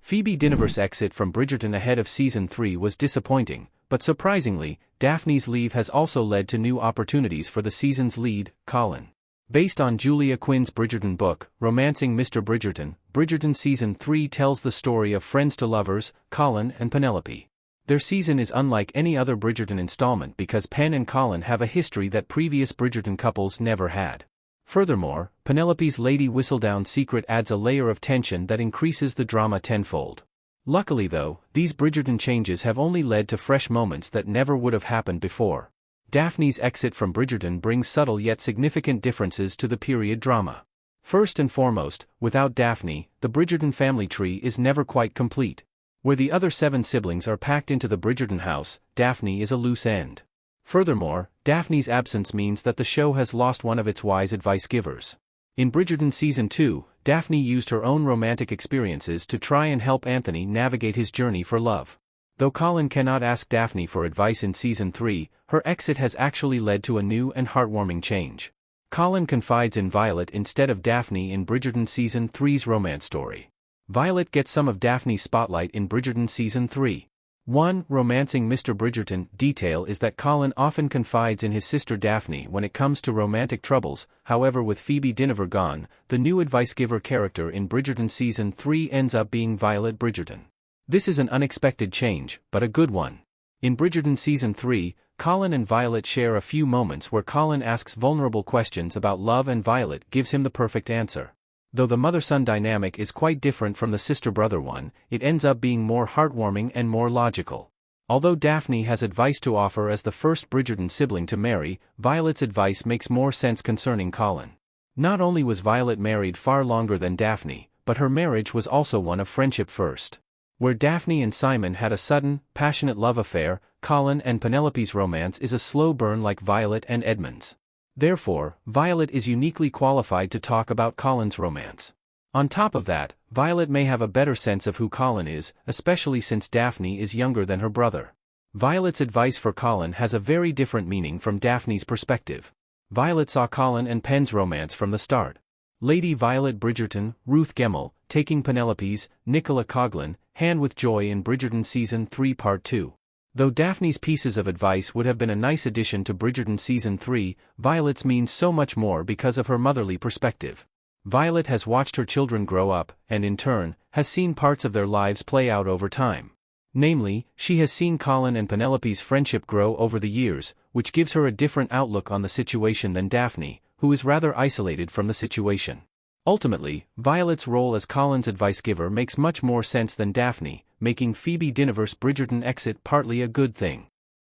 Phoebe Dynevor's exit from Bridgerton ahead of Season 3 was disappointing, but surprisingly, Daphne's leave has also led to new opportunities for the season's lead, Colin. Based on Julia Quinn's Bridgerton book, Romancing Mr. Bridgerton, Bridgerton Season 3 tells the story of friends to lovers, Colin and Penelope. Their season is unlike any other Bridgerton installment because Pen and Colin have a history that previous Bridgerton couples never had. Furthermore, Penelope's Lady Whistledown secret adds a layer of tension that increases the drama tenfold. Luckily though, these Bridgerton changes have only led to fresh moments that never would have happened before. Daphne's exit from Bridgerton brings subtle yet significant differences to the period drama. First and foremost, without Daphne, the Bridgerton family tree is never quite complete. Where the other 7 siblings are packed into the Bridgerton house, Daphne is a loose end. Furthermore, Daphne's absence means that the show has lost one of its wise advice givers. In Bridgerton Season 2, Daphne used her own romantic experiences to try and help Anthony navigate his journey for love. Though Colin cannot ask Daphne for advice in Season 3, her exit has actually led to a new and heartwarming change. Colin confides in Violet instead of Daphne in Bridgerton Season 3's romance story. Violet gets some of Daphne's spotlight in Bridgerton Season 3. One romancing Mr. Bridgerton detail is that Colin often confides in his sister Daphne when it comes to romantic troubles. However, with Phoebe Dynevor gone, the new advice giver character in Bridgerton Season 3 ends up being Violet Bridgerton. This is an unexpected change, but a good one. In Bridgerton Season 3, Colin and Violet share a few moments where Colin asks vulnerable questions about love and Violet gives him the perfect answer. Though the mother-son dynamic is quite different from the sister-brother one, it ends up being more heartwarming and more logical. Although Daphne has advice to offer as the first Bridgerton sibling to marry, Violet's advice makes more sense concerning Colin. Not only was Violet married far longer than Daphne, but her marriage was also one of friendship first. Where Daphne and Simon had a sudden, passionate love affair, Colin and Penelope's romance is a slow burn like Violet and Edmund's. Therefore, Violet is uniquely qualified to talk about Colin's romance. On top of that, Violet may have a better sense of who Colin is, especially since Daphne is younger than her brother. Violet's advice for Colin has a very different meaning from Daphne's perspective. Violet saw Colin and Pen's romance from the start. Lady Violet Bridgerton, Ruth Gemmell, taking Penelope's, Nicola Coughlan, hand with joy in Bridgerton Season 3 Part 2. Though Daphne's pieces of advice would have been a nice addition to Bridgerton Season 3, Violet's means so much more because of her motherly perspective. Violet has watched her children grow up, and in turn, has seen parts of their lives play out over time. Namely, she has seen Colin and Penelope's friendship grow over the years, which gives her a different outlook on the situation than Daphne, who is rather isolated from the situation. Ultimately, Violet's role as Colin's advice giver makes much more sense than Daphne, making Phoebe Dynevor's Bridgerton exit partly a good thing.